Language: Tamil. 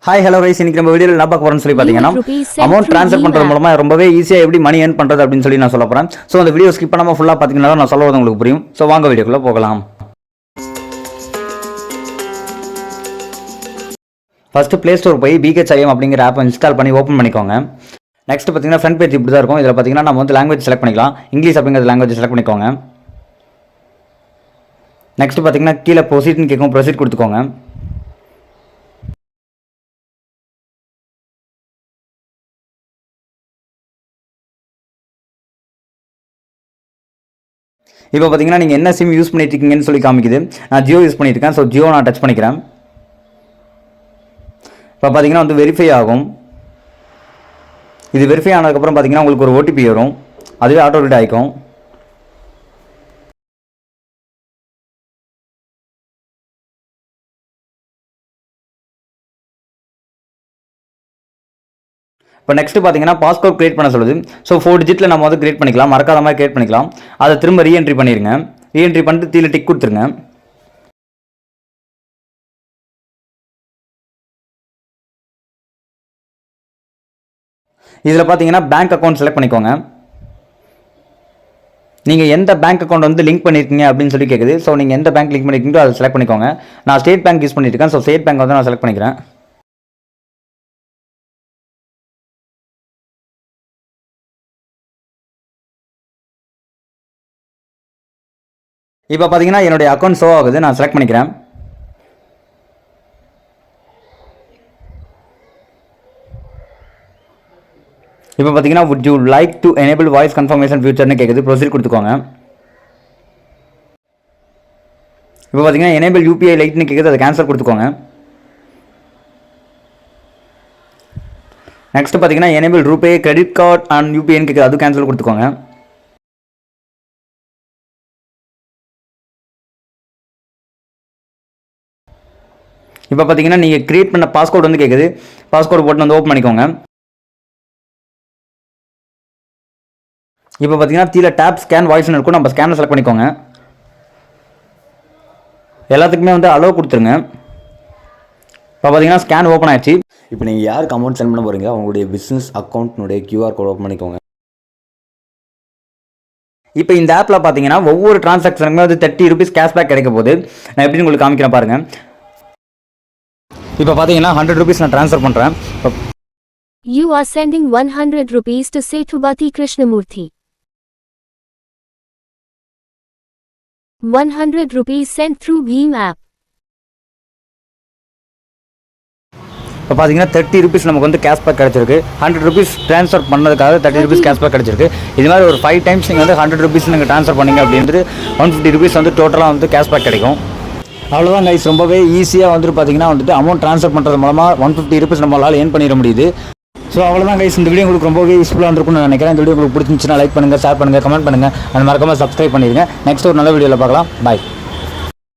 ஹாய் ஹலோ கைஸ், இன்னைக்கு நம்ம வீடியோவில் என்ன பார்க்க போறோம்னு சொல்லி பார்த்தீங்கன்னா அமௌண்ட் ட்ரான்ஸ்ஃபர் பண்ணுறது மூலமா ரொம்பவே ஈஸியாக எப்படி மணி ஏர்ன் பண்ணுறது அப்படின்னு சொல்லி நான் சொல்ல போகிறேன். ஸோ அந்த வீடியோ ஸ்கிப் பண்ணாமல் ஃபுல்லாக பார்த்தீங்கன்னா நான் சொல்லுவது உங்களுக்கு புரியும். ஸோ வாங்க வீடியோக்குள்ளே போகலாம். ஃபர்ஸ்ட் ப்ளே ஸ்டோர் போய் BKCIM அப்படிங்கிற ஆப்பை இன்ஸ்டால் பண்ணி ஓப்பன் பண்ணிக்கோங்க. நெக்ஸ்ட் பார்த்தீங்கன்னா ஃப்ரண்ட் பேஜ் இப்படி தான் இருக்கும். இதில் பார்த்தீங்கன்னா நம்ம வந்து லாங்குவேஜ் செலக்ட் பண்ணிக்கலாம். இங்கிலீஷ் அப்படிங்கிற லாங்குவேஜ் செலக்ட் பண்ணிக்கோங்க. நெக்ஸ்ட் பார்த்தீங்கன்னா கீழே ப்ரொசீட்னு கேட்கும், ப்ரொசீட் கொடுத்துக்கோங்க. இப்போ பார்த்தீங்கன்னா நீங்கள் என்ன சிம் யூஸ் பண்ணிட்டு இருக்கீங்கன்னு சொல்லி காமிக்குது. நான் ஜியோ யூஸ் பண்ணிட்டு இருக்கேன். ஸோ ஜியோ நான் டச் பண்ணிக்கிறேன். இப்போ பார்த்தீங்கன்னா வந்து வெரிஃபை ஆகும். இது வெரிஃபை ஆனதுக்கப்புறம் பார்த்தீங்கன்னா உங்களுக்கு ஒரு OTP வரும். அதுவே ஆட்டோமேட்டிக் ஆகிக்கும். இப்போ நெக்ஸ்ட் பார்த்தீங்கன்னா பாஸ்கோட் கிரியேட் பண்ண சொல்லுது. ஸோ 4 டிஜிட்டில் நம்ம வந்து கிரியேட் பண்ணிக்கலாம். மறக்காத மாதிரி கிரியேட் பண்ணிக்கலாம். அதை திரும்ப ரீஎன்ட்ரி பண்ணிடுங்க. ரீஎன்ட்ரி பண்ணிட்டு கீழே டிக் கொடுத்துருங்க. இதில் பார்த்தீங்கன்னா பேங்க் அக்கௌண்ட் செலக்ட் பண்ணிக்கோங்க. நீங்கள் எந்த பேங்க் அக்கௌண்ட் வந்து லிங்க் பண்ணியிருக்கீங்க அப்படின்னு சொல்லி கேட்குது. ஸோ நீங்கள் எந்த பேங்க் லிங்க் பண்ணியிருக்கீங்களோ அதை செலக்ட் பண்ணிக்கோங்க. நான் ஸ்டேட் பேங்க் யூஸ் பண்ணிட்டு இருக்கேன். ஸோ ஸ்டேட் பேங்க் வந்து நான் செலக்ட் பண்ணிக்கிறேன். இப்போ பார்த்தீங்கன்னா என்னுடைய அக்கௌண்ட் ஷோ ஆகுது. நான் செலக்ட் பண்ணிக்கிறேன். இப்போ பார்த்தீங்கன்னா would you like to enable voice confirmation featureனு கேட்குது. ப்ரொசீட் கொடுத்துக்கோங்க. இப்போ பார்த்தீங்கன்னா enable UPI லைட்னு கேட்குது. அதை கேன்சல் கொடுத்துக்கோங்க. நெக்ஸ்ட் பார்த்தீங்கன்னா enable RuPay credit card and UPIன்னு கேட்குது. அது கேன்சல் கொடுத்துக்கோங்க. இப்போ பார்த்தீங்கன்னா நீங்கள் கிரியேட் பண்ண பாஸ்கோட் வந்து கேட்குது. பாஸ்கோட் போட்டு வந்து ஓப்பன் பண்ணிக்கோங்க. இப்போ பார்த்தீங்கன்னா கீழே டேப் ஸ்கேன் வாய்ஸ்னு இருக்கும். நம்ம ஸ்கேனை செலக்ட் பண்ணிக்கோங்க. எல்லாத்துக்குமே வந்து அலோவ் கொடுத்துருங்க. இப்போ பார்த்தீங்கன்னா ஸ்கேன் ஓப்பன் ஆயிடுச்சு. இப்போ நீங்கள் யாருக்கு அமௌண்ட் சென்ட் பண்ண போகிறீங்க அவங்களுடைய பிஸ்னஸ் அக்கௌண்ட்னுடைய QR கோட் ஓப்பன் பண்ணிக்கோங்க. இப்போ இந்த ஆப்பில் பார்த்தீங்கன்னா ஒவ்வொரு டிரான்சாக்ஷனுக்குமே வந்து 30 ரூபீஸ் கேஷ்பேக் கிடைக்க போகுது. நான் எப்படின்னு உங்களுக்கு காமிக்கிறேன் பாருங்கள். இப்போ பார்த்தீங்கன்னா 100 ரூபீஸ் நான் ட்ரான்ஸ்ஃபர் பண்ணுறேன். You are sending 100 rupees to Setubati Krishnamurthy. 100 rupees sent through Bheem app. இப்போ பார்த்தீங்கன்னா 30 ரூபீஸ் நமக்கு வந்து கேஷ்பேக் கிடச்சிருக்கு. 100 ரூபீஸ் ட்ரான்ஸ்ஃபர் பண்ணதுக்காக 30 ரூபீஸ் கேஷ்பேக் கிடச்சிருக்கு. இது மாதிரி ஒரு 5 டைம்ஸ் நீங்கள் வந்து 100 ரூபீஸ் நீங்கள் ட்ரான்ஸ்ஃபர் பண்ணிங்க அப்படின்றது 150 ரூபீஸ் வந்து டோட்டலாக வந்து கேஷ்பேக் கிடைக்கும். அவ்வளோதான் கைஸ், ரொம்பவே ஈஸியாக வந்துட்டு பார்த்தீங்கன்னா வந்துட்டு அமௌண்ட் ட்ரான்ஸ்ஃபர் பண்ணுறது மூலமாக 150 ரூபீஸ் நம்மளால் ஏர்ன் பண்ணிட முடியுது. ஸோ அவ்வளோதான் கைஸ், இந்த வீடியோ உங்களுக்கு ரொம்பவே யூஸ்ஃபுல்லாக இருந்திருக்கும்னு நான் நினைக்கிறேன். இந்த வீடியோ உங்களுக்கு பிடிச்சிருந்துச்சுன்னா லைக் பண்ணுங்கள், ஷேர் பண்ணுங்கள், கமெண்ட் பண்ணுங்கள். அது மறக்காமல் சப்ஸ்கிரைப் பண்ணிடுங்க. நெக்ஸ்ட் ஒரு நல்ல வீடியோவில் பார்க்கலாம். பாய்.